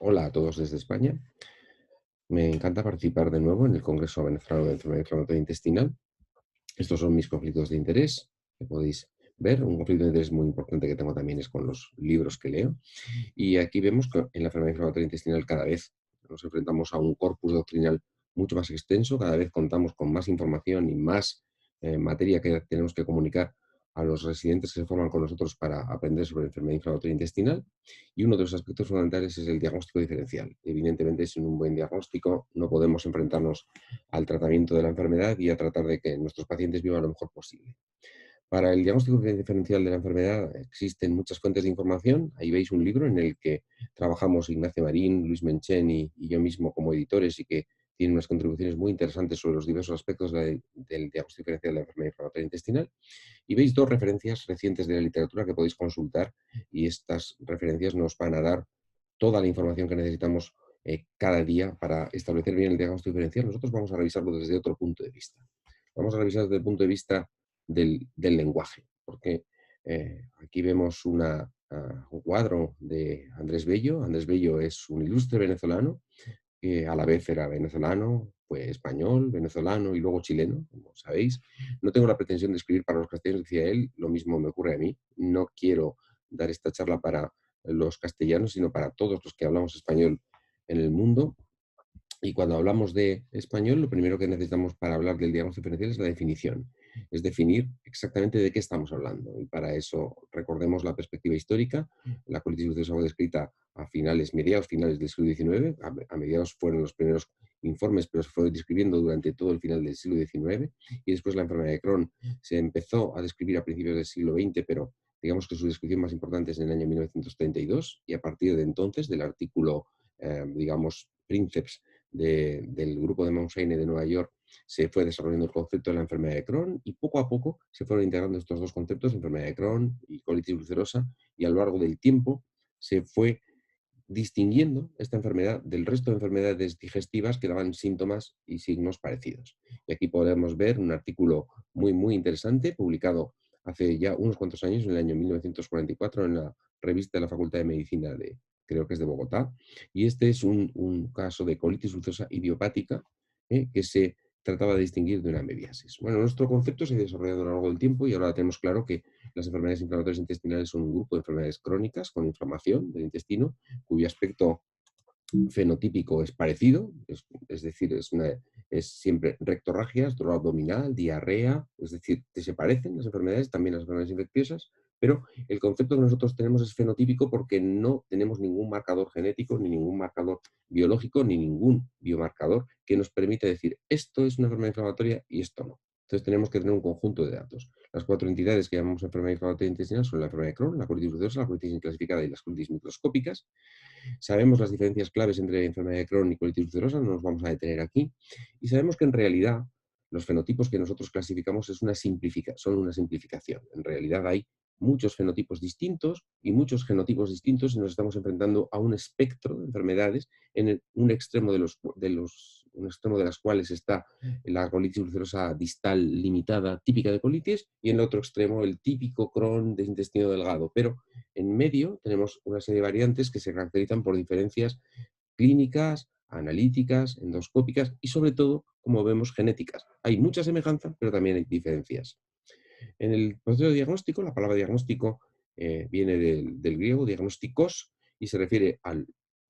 Hola a todos desde España. Me encanta participar de nuevo en el Congreso Venezolano de Enfermedad Inflamatoria Intestinal. Estos son mis conflictos de interés, que podéis ver. Un conflicto de interés muy importante que tengo también es con los libros que leo. Y aquí vemos que en la enfermedad inflamatoria intestinal cada vez nos enfrentamos a un corpus doctrinal mucho más extenso, cada vez contamos con más información y más materia que tenemos que comunicar a los residentes que se forman con nosotros para aprender sobre enfermedad inflamatoria intestinal. Y uno de los aspectos fundamentales es el diagnóstico diferencial. Evidentemente, sin un buen diagnóstico no podemos enfrentarnos al tratamiento de la enfermedad y a tratar de que nuestros pacientes vivan lo mejor posible. Para el diagnóstico diferencial de la enfermedad existen muchas fuentes de información. Ahí veis un libro en el que trabajamos Ignacio Marín, Luis Menchen y yo mismo como editores y que tiene unas contribuciones muy interesantes sobre los diversos aspectos del diagnóstico diferencial de la enfermedad inflamatoria intestinal. Y veis dos referencias recientes de la literatura que podéis consultar y estas referencias nos van a dar toda la información que necesitamos cada día para establecer bien el diagnóstico diferencial. Nosotros vamos a revisarlo desde otro punto de vista. Vamos a revisar desde el punto de vista del lenguaje, porque aquí vemos un cuadro de Andrés Bello. Andrés Bello es un ilustre venezolano que a la vez era venezolano, fue español, venezolano y luego chileno, como sabéis. No tengo la pretensión de escribir para los castellanos, decía él, lo mismo me ocurre a mí. No quiero dar esta charla para los castellanos, sino para todos los que hablamos español en el mundo. Y cuando hablamos de español, lo primero que necesitamos para hablar del diagnóstico diferencial es la definición, es definir exactamente de qué estamos hablando. Y para eso recordemos la perspectiva histórica. La colitis ulcerosa fue descrita a mediados finales del siglo XIX, a mediados fueron los primeros informes, pero se fue describiendo durante todo el final del siglo XIX. Y después la enfermedad de Crohn se empezó a describir a principios del siglo XX, pero digamos que su descripción más importante es en el año 1932, y a partir de entonces, del artículo, digamos, Princeps del grupo de Mount Sinai de Nueva York, se fue desarrollando el concepto de la enfermedad de Crohn y poco a poco se fueron integrando estos dos conceptos, enfermedad de Crohn y colitis ulcerosa, y a lo largo del tiempo se fue distinguiendo esta enfermedad del resto de enfermedades digestivas que daban síntomas y signos parecidos. Y aquí podemos ver un artículo muy interesante publicado hace ya unos cuantos años, en el año 1944, en la revista de la Facultad de Medicina creo que es de Bogotá, y este es un caso de colitis ulcerosa idiopática que se trataba de distinguir de una amebiasis. Bueno, nuestro concepto se ha desarrollado a lo largo del tiempo y ahora tenemos claro que las enfermedades inflamatorias intestinales son un grupo de enfermedades crónicas con inflamación del intestino, cuyo aspecto fenotípico es parecido, es decir, es siempre rectorragias, dolor abdominal, diarrea, es decir, que se parecen las enfermedades, también las enfermedades infecciosas, pero el concepto que nosotros tenemos es fenotípico porque no tenemos ningún marcador genético, ni ningún marcador biológico, ni ningún biomarcador que nos permita decir esto es una enfermedad inflamatoria y esto no. Entonces tenemos que tener un conjunto de datos. Las cuatro entidades que llamamos enfermedad inflamatoria intestinal son la enfermedad de Crohn, la colitis ulcerosa, la colitis inclasificada y las colitis microscópicas. Sabemos las diferencias claves entre enfermedad de Crohn y colitis ulcerosa, no nos vamos a detener aquí, y sabemos que en realidad los fenotipos que nosotros clasificamos son una simplificación. En realidad hay muchos fenotipos distintos y muchos genotipos distintos y nos estamos enfrentando a un espectro de enfermedades en un extremo un extremo de las cuales está la colitis ulcerosa distal limitada típica de colitis y en el otro extremo el típico Crohn de intestino delgado, pero en medio tenemos una serie de variantes que se caracterizan por diferencias clínicas, analíticas, endoscópicas y sobre todo, como vemos, genéticas. Hay mucha semejanza, pero también hay diferencias. En el proceso de diagnóstico, la palabra diagnóstico viene del griego diagnostikos y se refiere al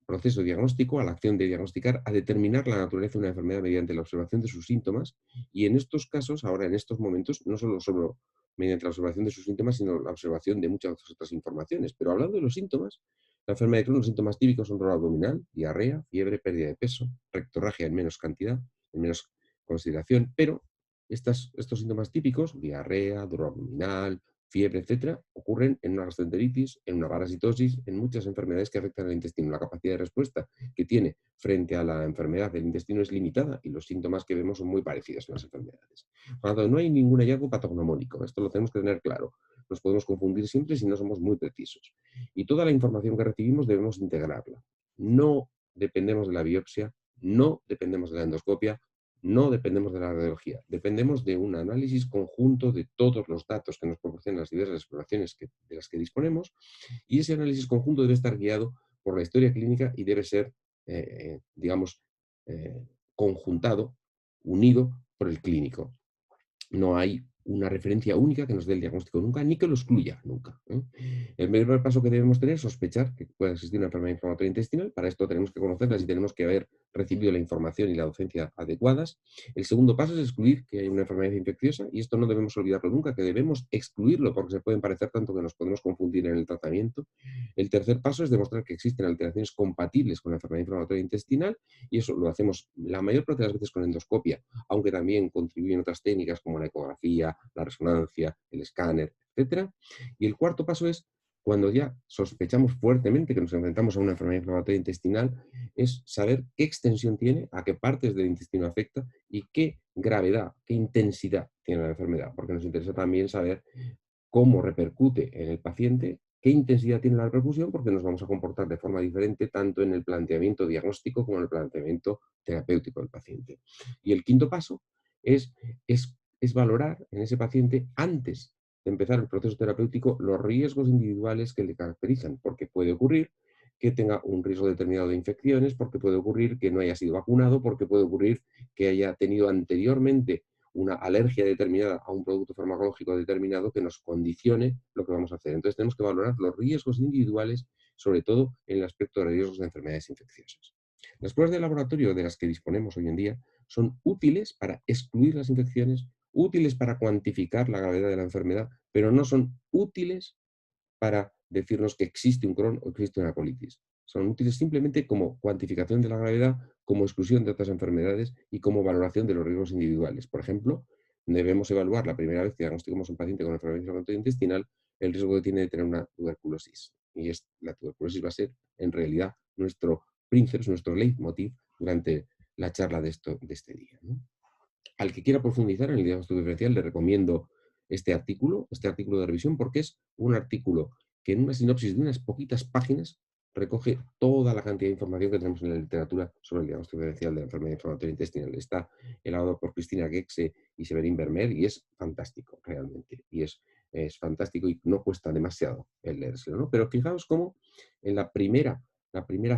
proceso diagnóstico, a la acción de diagnosticar, a determinar la naturaleza de una enfermedad mediante la observación de sus síntomas y en estos casos, ahora en estos momentos, no solo mediante la observación de sus síntomas, sino la observación de muchas otras informaciones. Pero hablando de los síntomas, la enfermedad de Crohn, los síntomas típicos son dolor abdominal, diarrea, fiebre, pérdida de peso, rectorragia en menos cantidad, en menos consideración, pero estos síntomas típicos, diarrea, dolor abdominal, fiebre, etcétera, ocurren en una gastroenteritis, en una parasitosis, en muchas enfermedades que afectan al intestino. La capacidad de respuesta que tiene frente a la enfermedad del intestino es limitada y los síntomas que vemos son muy parecidos en las enfermedades. Por lo tanto, no hay ningún hallazgo patognomónico. Esto lo tenemos que tener claro. Nos podemos confundir siempre si no somos muy precisos. Y toda la información que recibimos debemos integrarla. No dependemos de la biopsia, no dependemos de la endoscopia, no dependemos de la radiología, dependemos de un análisis conjunto de todos los datos que nos proporcionan las diversas exploraciones de las que disponemos y ese análisis conjunto debe estar guiado por la historia clínica y debe ser, digamos, conjuntado, unido por el clínico. No hay una referencia única que nos dé el diagnóstico nunca, ni que lo excluya nunca, ¿eh? El primer paso que debemos tener es sospechar que puede existir una enfermedad inflamatoria intestinal. Para esto tenemos que conocerlas y tenemos que haber recibido la información y la docencia adecuadas. El segundo paso es excluir que hay una enfermedad infecciosa, y esto no debemos olvidarlo nunca, que debemos excluirlo porque se pueden parecer tanto que nos podemos confundir en el tratamiento. El tercer paso es demostrar que existen alteraciones compatibles con la enfermedad inflamatoria intestinal, y eso lo hacemos la mayor parte de las veces con endoscopia, aunque también contribuyen otras técnicas como la ecografía, la resonancia, el escáner, etcétera. Y el cuarto paso es, cuando ya sospechamos fuertemente que nos enfrentamos a una enfermedad inflamatoria intestinal, es saber qué extensión tiene, a qué partes del intestino afecta y qué gravedad, qué intensidad tiene la enfermedad, porque nos interesa también saber cómo repercute en el paciente, qué intensidad tiene la repercusión, porque nos vamos a comportar de forma diferente tanto en el planteamiento diagnóstico como en el planteamiento terapéutico del paciente. Y el quinto paso es, es valorar en ese paciente, antes de empezar el proceso terapéutico, los riesgos individuales que le caracterizan, porque puede ocurrir que tenga un riesgo determinado de infecciones, porque puede ocurrir que no haya sido vacunado, porque puede ocurrir que haya tenido anteriormente una alergia determinada a un producto farmacológico determinado que nos condicione lo que vamos a hacer. Entonces tenemos que valorar los riesgos individuales, sobre todo en el aspecto de riesgos de enfermedades infecciosas. Las pruebas de laboratorio de las que disponemos hoy en día son útiles para excluir las infecciones, útiles para cuantificar la gravedad de la enfermedad, pero no son útiles para decirnos que existe un Crohn o existe una colitis. Son útiles simplemente como cuantificación de la gravedad, como exclusión de otras enfermedades y como valoración de los riesgos individuales. Por ejemplo, debemos evaluar la primera vez que diagnosticamos a un paciente con enfermedad inflamatoria intestinal el riesgo que tiene de tener una tuberculosis. Y la tuberculosis va a ser, en realidad, nuestro príncipe, nuestro leitmotiv durante la charla de este día, ¿no? Al que quiera profundizar en el diagnóstico diferencial le recomiendo este artículo de revisión, porque es un artículo que en una sinopsis de unas poquitas páginas recoge toda la cantidad de información que tenemos en la literatura sobre el diagnóstico diferencial de la enfermedad inflamatoria intestinal. Está elaborado por Cristina Gexe y Severin Vermeer y es fantástico, realmente. Y es fantástico y no cuesta demasiado el leérselo, ¿no? Pero fijaos cómo en la primera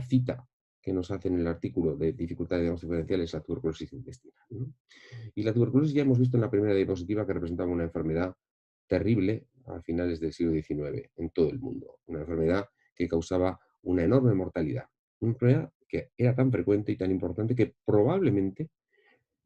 cita que nos hacen en el artículo de dificultad de diagnóstico diferencial es la tuberculosis intestinal, ¿no? Y la tuberculosis ya hemos visto en la primera diapositiva que representaba una enfermedad terrible a finales del siglo XIX en todo el mundo. Una enfermedad que causaba una enorme mortalidad. Una enfermedad que era tan frecuente y tan importante que probablemente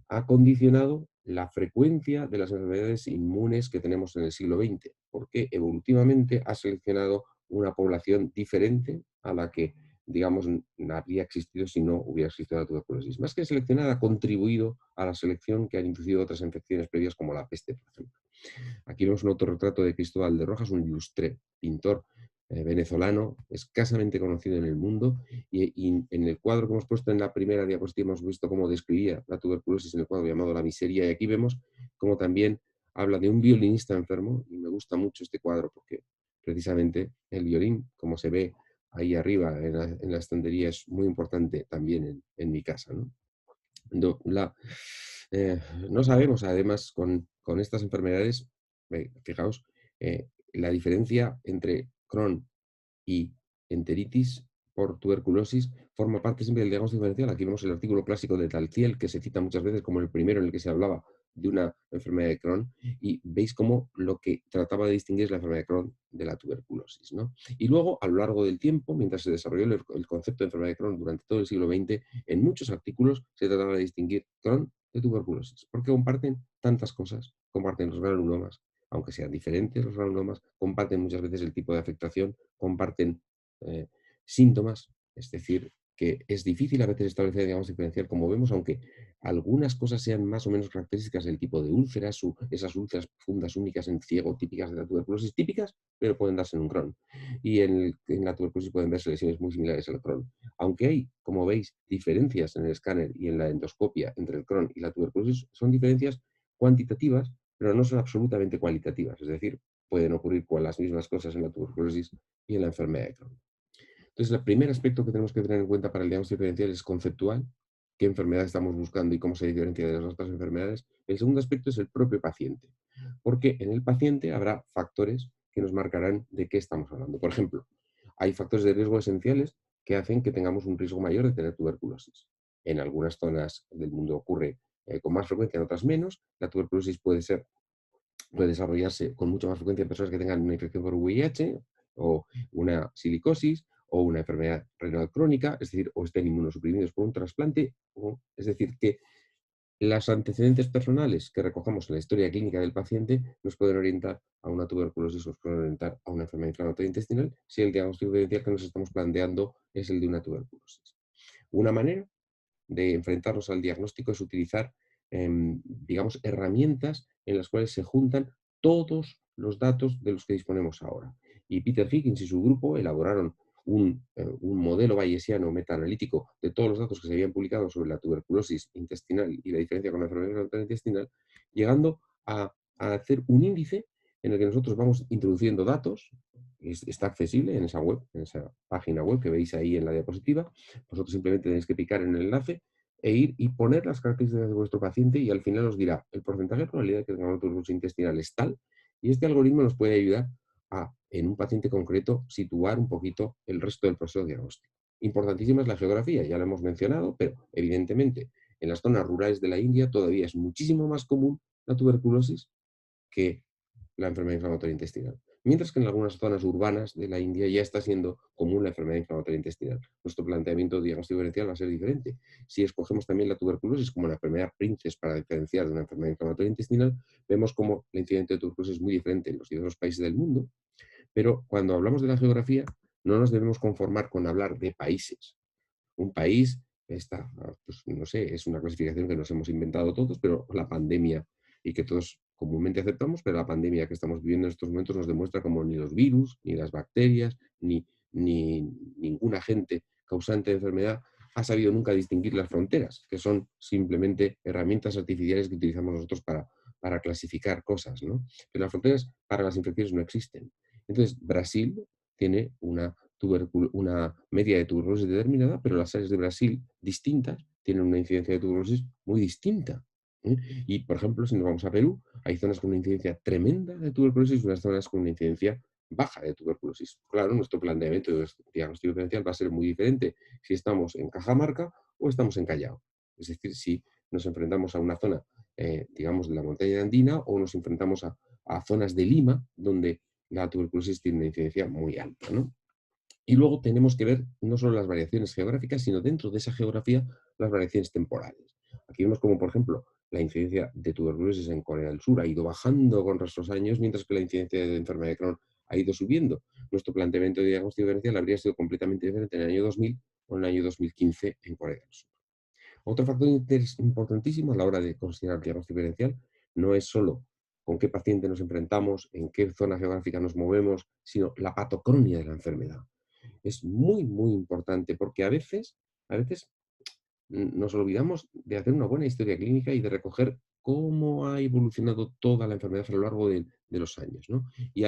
ha condicionado la frecuencia de las enfermedades inmunes que tenemos en el siglo XX, porque evolutivamente ha seleccionado una población diferente a la que, digamos, habría existido si no hubiera existido la tuberculosis. Más que seleccionada, ha contribuido a la selección que han inducido otras infecciones previas como la peste, por ejemplo. Aquí vemos un autorretrato de Cristóbal de Rojas, un ilustre pintor venezolano, escasamente conocido en el mundo, y en el cuadro que hemos puesto en la primera diapositiva hemos visto cómo describía la tuberculosis en el cuadro llamado La miseria, y aquí vemos cómo también habla de un violinista enfermo, y me gusta mucho este cuadro porque precisamente el violín, como se ve ahí arriba en la estantería, es muy importante también en mi casa, ¿no? No, eh, no sabemos, además, con estas enfermedades, fijaos, la diferencia entre Crohn y enteritis por tuberculosis forma parte siempre del diagnóstico diferencial. Aquí vemos el artículo clásico de Talciel, que se cita muchas veces como el primero en el que se hablaba de una enfermedad de Crohn, y veis cómo lo que trataba de distinguir es la enfermedad de Crohn de la tuberculosis, ¿no? Y luego, a lo largo del tiempo, mientras se desarrolló el concepto de enfermedad de Crohn durante todo el siglo XX, en muchos artículos se trataba de distinguir Crohn de tuberculosis, porque comparten tantas cosas, comparten los granulomas, aunque sean diferentes los granulomas, comparten muchas veces el tipo de afectación, comparten eh, síntomas, es decir, que es difícil a veces establecer, digamos, diferencial, como vemos, aunque algunas cosas sean más o menos características del tipo de úlceras, esas úlceras profundas únicas en ciego, típicas de la tuberculosis, típicas, pero pueden darse en un Crohn. Y en la tuberculosis pueden verse lesiones muy similares al Crohn. Aunque hay, como veis, diferencias en el escáner y en la endoscopia entre el Crohn y la tuberculosis, son diferencias cuantitativas, pero no son absolutamente cualitativas. Es decir, pueden ocurrir con las mismas cosas en la tuberculosis y en la enfermedad de Crohn. Entonces, el primer aspecto que tenemos que tener en cuenta para el diagnóstico diferencial es conceptual, qué enfermedad estamos buscando y cómo se diferencia de las otras enfermedades. El segundo aspecto es el propio paciente, porque en el paciente habrá factores que nos marcarán de qué estamos hablando. Por ejemplo, hay factores de riesgo esenciales que hacen que tengamos un riesgo mayor de tener tuberculosis. En algunas zonas del mundo ocurre con más frecuencia, en otras menos. La tuberculosis puede desarrollarse con mucha más frecuencia en personas que tengan una infección por VIH o una silicosis o una enfermedad renal crónica, es decir, o estén inmunosuprimidos por un trasplante, es decir, que los antecedentes personales que recojamos en la historia clínica del paciente nos pueden orientar a una tuberculosis o nos pueden orientar a una enfermedad inflamatoria intestinal si el diagnóstico diferencial que nos estamos planteando es el de una tuberculosis. Una manera de enfrentarnos al diagnóstico es utilizar, digamos, herramientas en las cuales se juntan todos los datos de los que disponemos ahora. Y Peter Higgins y su grupo elaboraron un modelo bayesiano metaanalítico de todos los datos que se habían publicado sobre la tuberculosis intestinal y la diferencia con la enfermedad intestinal, llegando a hacer un índice en el que nosotros vamos introduciendo datos, está accesible en esa web, en esa página web que veis ahí en la diapositiva. Vosotros simplemente tenéis que picar en el enlace e ir y poner las características de vuestro paciente y al final os dirá el porcentaje de probabilidad de que tengamos tuberculosis intestinal es tal, y este algoritmo nos puede ayudar a, en un paciente concreto, situar un poquito el resto del proceso diagnóstico. Importantísima es la geografía, ya lo hemos mencionado, pero evidentemente en las zonas rurales de la India todavía es muchísimo más común la tuberculosis que la enfermedad inflamatoria intestinal. Mientras que en algunas zonas urbanas de la India ya está siendo común la enfermedad inflamatoria intestinal. Nuestro planteamiento diagnóstico diferencial va a ser diferente. Si escogemos también la tuberculosis como la enfermedad princes para diferenciar de una enfermedad inflamatoria intestinal, vemos como la incidencia de tuberculosis es muy diferente en los diversos países del mundo, pero cuando hablamos de la geografía no nos debemos conformar con hablar de países. Un país está, pues no sé, es una clasificación que nos hemos inventado todos, pero la pandemia y que todos comúnmente aceptamos, pero la pandemia que estamos viviendo en estos momentos nos demuestra como ni los virus, ni las bacterias, ni ningún agente causante de enfermedad ha sabido nunca distinguir las fronteras, que son simplemente herramientas artificiales que utilizamos nosotros para clasificar cosas, ¿no? Pero las fronteras para las infecciones no existen. Entonces, Brasil tiene una media de tuberculosis determinada, pero las áreas de Brasil distintas tienen una incidencia de tuberculosis muy distinta. ¿Eh? Y, por ejemplo, si nos vamos a Perú, hay zonas con una incidencia tremenda de tuberculosis y unas zonas con una incidencia baja de tuberculosis. Claro, nuestro planteamiento de diagnóstico diferencial va a ser muy diferente si estamos en Cajamarca o estamos en Callao. Es decir, si nos enfrentamos a una zona, digamos, de la montaña andina o nos enfrentamos a zonas de Lima, donde la tuberculosis tiene una incidencia muy alta, ¿no? Y luego tenemos que ver no solo las variaciones geográficas, sino dentro de esa geografía las variaciones temporales. Aquí vemos como, por ejemplo, la incidencia de tuberculosis en Corea del Sur ha ido bajando con los años, mientras que la incidencia de enfermedad de Crohn ha ido subiendo. Nuestro planteamiento de diagnóstico diferencial habría sido completamente diferente en el año 2000 o en el año 2015 en Corea del Sur. Otro factor importantísimo a la hora de considerar el diagnóstico diferencial no es solo con qué paciente nos enfrentamos, en qué zona geográfica nos movemos, sino la patocronia de la enfermedad. Es muy, muy importante porque a veces nos olvidamos de hacer una buena historia clínica y de recoger cómo ha evolucionado toda la enfermedad a lo largo de los años, ¿no? Y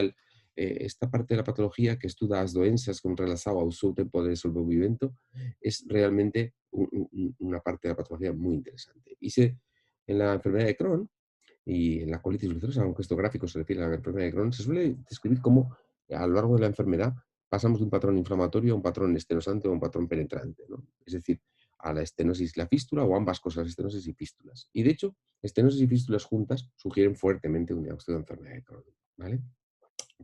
esta parte de la patología que estudia las doenças con relación al seu tempo de desenvolvimiento es realmente una parte de la patología muy interesante. En la enfermedad de Crohn y en la colitis ulcerosa, aunque esto gráfico se refiere a la enfermedad de Crohn, se suele describir cómo a lo largo de la enfermedad pasamos de un patrón inflamatorio a un patrón estenosante o a un patrón penetrante, ¿no? Es decir, a la estenosis y la fístula o ambas cosas, estenosis y fístulas. Y de hecho, estenosis y fístulas juntas sugieren fuertemente un diagnóstico de enfermedad de Crohn, ¿vale?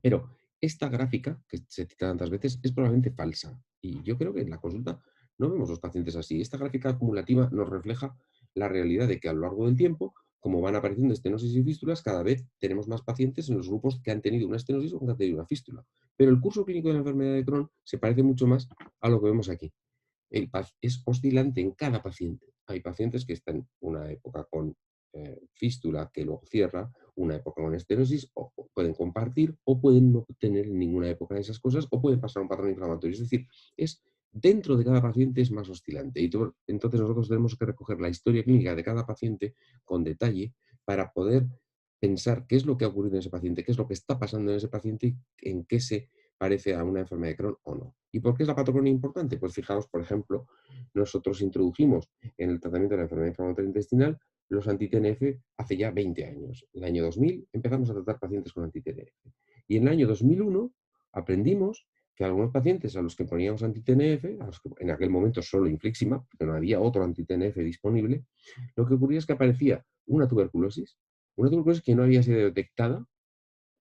Pero esta gráfica, que se cita tantas veces, es probablemente falsa. Y yo creo que en la consulta no vemos los pacientes así. Esta gráfica acumulativa nos refleja la realidad de que a lo largo del tiempo, como van apareciendo estenosis y fístulas, cada vez tenemos más pacientes en los grupos que han tenido una estenosis o que han tenido una fístula. Pero el curso clínico de la enfermedad de Crohn se parece mucho más a lo que vemos aquí. Es oscilante en cada paciente. Hay pacientes que están en una época con fístula que luego cierra, una época con estenosis, o pueden compartir, o pueden no tener ninguna época de esas cosas, o pueden pasar un patrón inflamatorio. Es decir, es dentro de cada paciente es más oscilante. Y entonces nosotros tenemos que recoger la historia clínica de cada paciente con detalle para poder pensar qué es lo que ha ocurrido en ese paciente, qué es lo que está pasando en ese paciente y en qué se parece a una enfermedad de Crohn o no. ¿Y por qué es la patogenia importante? Pues fijaos, por ejemplo, nosotros introdujimos en el tratamiento de la enfermedad inflamatoria intestinal los anti-TNF hace ya 20 años. En el año 2000 empezamos a tratar pacientes con anti-TNF. Y en el año 2001 aprendimos que algunos pacientes a los que poníamos anti-TNF, a los que en aquel momento solo infliximab, porque no había otro anti-TNF disponible, lo que ocurría es que aparecía una tuberculosis que no había sido detectada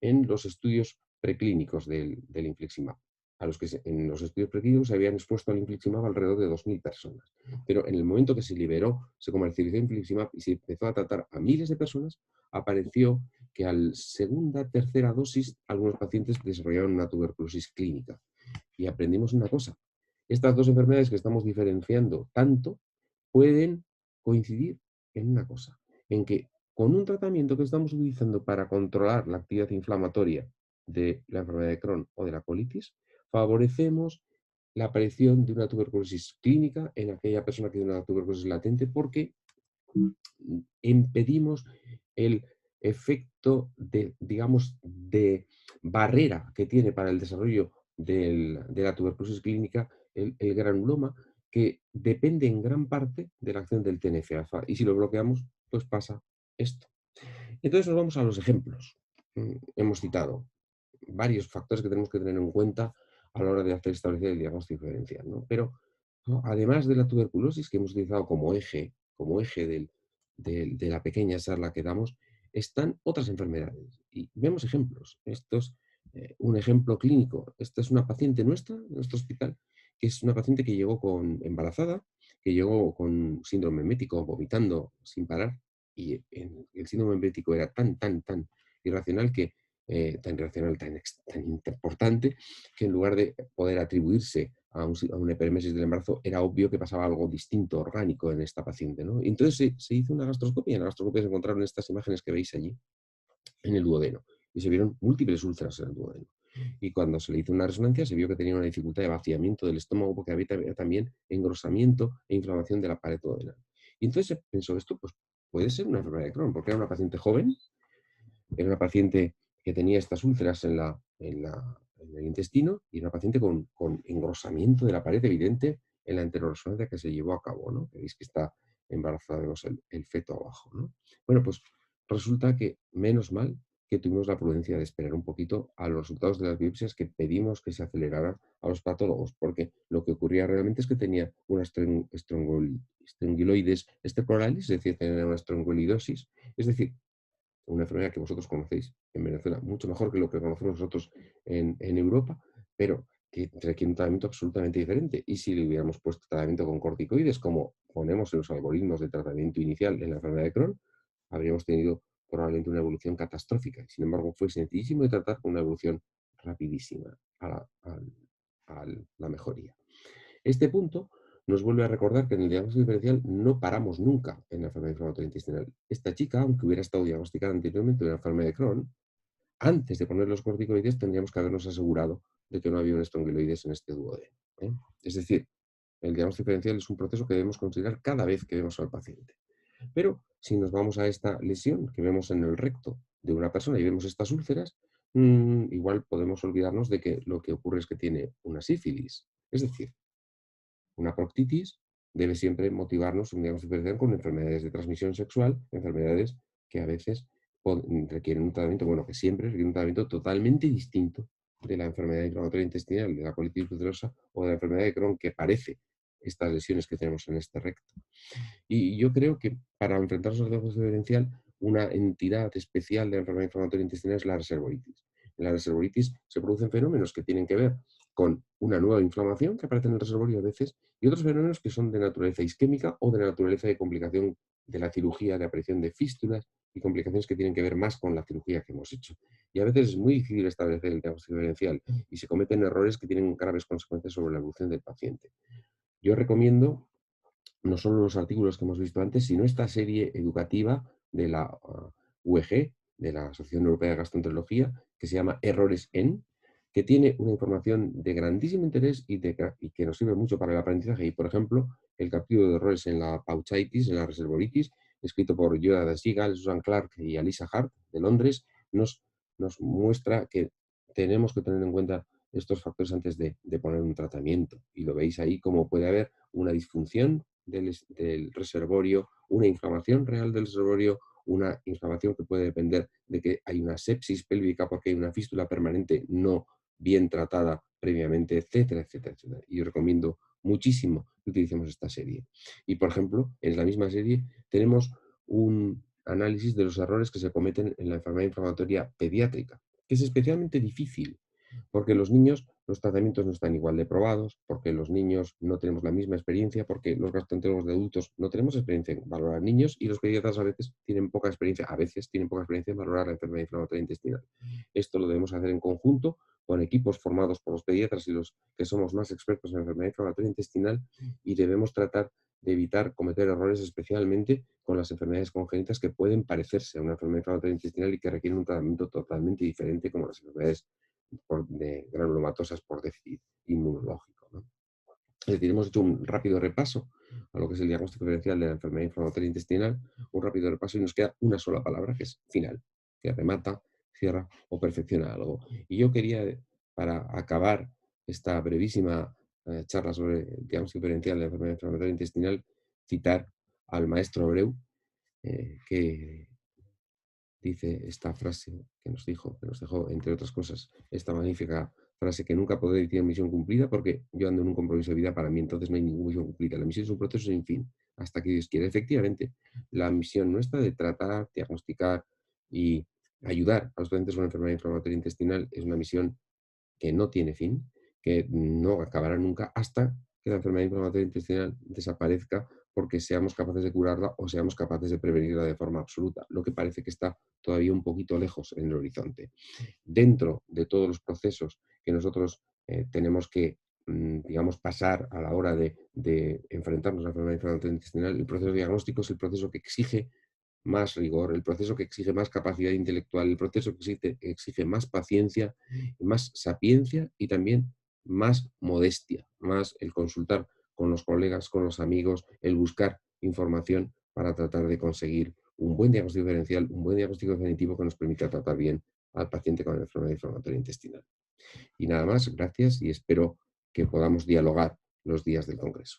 en los estudios preclínicos del infliximab, a los que en los estudios preclínicos se habían expuesto al infliximab alrededor de 2.000 personas. Pero en el momento que se liberó, se comercializó infliximab y se empezó a tratar a miles de personas, apareció que al segunda, tercera dosis, algunos pacientes desarrollaron una tuberculosis clínica. Y aprendimos una cosa: estas dos enfermedades que estamos diferenciando tanto pueden coincidir en una cosa, en que con un tratamiento que estamos utilizando para controlar la actividad inflamatoria de la enfermedad de Crohn o de la colitis, favorecemos la aparición de una tuberculosis clínica en aquella persona que tiene una tuberculosis latente, porque impedimos el efecto de, digamos, de barrera que tiene para el desarrollo de la tuberculosis clínica el granuloma, que depende en gran parte de la acción del TNF-alfa. Y si lo bloqueamos, pues pasa esto. Entonces nos vamos a los ejemplos. Hemos citado varios factores que tenemos que tener en cuenta a la hora de hacer establecer el diagnóstico diferencial, ¿no? Pero ¿no? Además de la tuberculosis que hemos utilizado como eje de la pequeña charla que damos, están otras enfermedades. Y vemos ejemplos. Esto es un ejemplo clínico. Esta es una paciente nuestra, en nuestro hospital, que es una paciente que llegó embarazada, que llegó con síndrome emético, vomitando sin parar, y el síndrome emético era tan irracional que tan importante, que en lugar de poder atribuirse a una epiremesis del embarazo, era obvio que pasaba algo distinto, orgánico en esta paciente, ¿no? Y entonces se hizo una gastroscopia, y en la gastroscopia se encontraron estas imágenes que veis allí en el duodeno, y se vieron múltiples úlceras en el duodeno. Y cuando se le hizo una resonancia, se vio que tenía una dificultad de vaciamiento del estómago, porque había también engrosamiento e inflamación de la pared duodenal. Y entonces se pensó, esto pues puede ser una enfermedad de Crohn, porque era una paciente joven, era una paciente que tenía estas úlceras en el intestino, y una paciente con engrosamiento de la pared evidente en la enteroresonancia que se llevó a cabo, ¿no? Que veis que está embarazada, vemos el feto abajo, ¿no? Bueno, pues resulta que menos mal que tuvimos la prudencia de esperar un poquito a los resultados de las biopsias, que pedimos que se aceleraran a los patólogos, porque lo que ocurría realmente es que tenía una estrongiloides estercoralis, es decir, tenía una estrongolidosis, es decir, una enfermedad que vosotros conocéis en Venezuela mucho mejor que lo que conocemos nosotros en Europa, pero que requiere un tratamiento absolutamente diferente. Y si le hubiéramos puesto tratamiento con corticoides, como ponemos en los algoritmos de tratamiento inicial en la enfermedad de Crohn, habríamos tenido probablemente una evolución catastrófica. Sin embargo, fue sencillísimo de tratar con una evolución rapidísima a la mejoría. Este punto nos vuelve a recordar que en el diagnóstico diferencial no paramos nunca en la enfermedad inflamatoria intestinal. Esta chica, aunque hubiera estado diagnosticada anteriormente de una enfermedad de Crohn, antes de poner los corticoides tendríamos que habernos asegurado de que no había un estrongiloides en este duodeno, ¿eh? Es decir, el diagnóstico diferencial es un proceso que debemos considerar cada vez que vemos al paciente. Pero si nos vamos a esta lesión que vemos en el recto de una persona y vemos estas úlceras, igual podemos olvidarnos de que lo que ocurre es que tiene una sífilis. Es decir, una proctitis debe siempre motivarnos un diagnóstico diferencial con enfermedades de transmisión sexual, enfermedades que a veces requieren un tratamiento, bueno, que siempre requieren un tratamiento totalmente distinto de la enfermedad inflamatoria intestinal, de la colitis ulcerosa o de la enfermedad de Crohn, que parece estas lesiones que tenemos en este recto. Y yo creo que para enfrentarnos al diagnóstico diferencial, una entidad especial de la enfermedad inflamatoria intestinal es la reservoritis. En la reservoritis se producen fenómenos que tienen que ver con una nueva inflamación que aparece en el reservorio a veces, y otros fenómenos que son de naturaleza isquémica o de naturaleza de complicación de la cirugía, de aparición de fístulas y complicaciones que tienen que ver más con la cirugía que hemos hecho. Y a veces es muy difícil establecer el diagnóstico diferencial y se cometen errores que tienen graves consecuencias sobre la evolución del paciente. Yo recomiendo no solo los artículos que hemos visto antes, sino esta serie educativa de la UEG, de la Asociación Europea de Gastroenterología, que se llama Errores en, que tiene una información de grandísimo interés y que nos sirve mucho para el aprendizaje. Y, por ejemplo, el capítulo de errores en la pouchitis, en la reservoritis, escrito por Yoda Sigal, Susan Clark y Alisa Hart, de Londres, nos muestra que tenemos que tener en cuenta estos factores antes de poner un tratamiento. Y lo veis ahí, como puede haber una disfunción del reservorio, una inflamación real del reservorio, una inflamación que puede depender de que hay una sepsis pélvica porque hay una fístula permanente no bien tratada previamente, etcétera, etcétera, etcétera. Y yo recomiendo muchísimo que utilicemos esta serie. Y, por ejemplo, en la misma serie tenemos un análisis de los errores que se cometen en la enfermedad inflamatoria pediátrica, que es especialmente difícil, porque los niños, los tratamientos no están igual de probados, porque los niños no tenemos la misma experiencia, porque los gastroenterólogos de adultos no tenemos experiencia en valorar niños y los pediatras a veces tienen poca experiencia en valorar la enfermedad inflamatoria intestinal. Esto lo debemos hacer en conjunto con equipos formados por los pediatras y los que somos más expertos en enfermedad inflamatoria intestinal y debemos tratar de evitar cometer errores, especialmente con las enfermedades congénitas que pueden parecerse a una enfermedad inflamatoria intestinal y que requieren un tratamiento totalmente diferente, como las enfermedades de granulomatosas por déficit inmunológico, ¿no? Es decir, hemos hecho un rápido repaso a lo que es el diagnóstico diferencial de la enfermedad inflamatoria intestinal, un rápido repaso y nos queda una sola palabra, que es final, que remata, cierra o perfecciona algo. Y yo quería, para acabar esta brevísima charla sobre el diagnóstico diferencial de la enfermedad inflamatoria intestinal, citar al maestro Abreu, que dice esta frase que nos dejó, entre otras cosas, esta magnífica frase: que nunca podré decir misión cumplida porque yo ando en un compromiso de vida, para mí entonces no hay ninguna misión cumplida. La misión es un proceso sin fin, hasta que Dios quiere. Efectivamente, la misión nuestra de tratar, diagnosticar y ayudar a los pacientes con enfermedad inflamatoria intestinal es una misión que no tiene fin, que no acabará nunca hasta que la enfermedad inflamatoria intestinal desaparezca porque seamos capaces de curarla o seamos capaces de prevenirla de forma absoluta, lo que parece que está todavía un poquito lejos en el horizonte. Dentro de todos los procesos que nosotros tenemos que, digamos, pasar a la hora de enfrentarnos a la enfermedad inflamatoria intestinal, el proceso diagnóstico es el proceso que exige más rigor, el proceso que exige más capacidad intelectual, el proceso que exige más paciencia, más sapiencia y también más modestia, más el consultar con los colegas, con los amigos, el buscar información para tratar de conseguir un buen diagnóstico diferencial, un buen diagnóstico definitivo que nos permita tratar bien al paciente con enfermedad inflamatoria intestinal. Y nada más, gracias y espero que podamos dialogar los días del Congreso.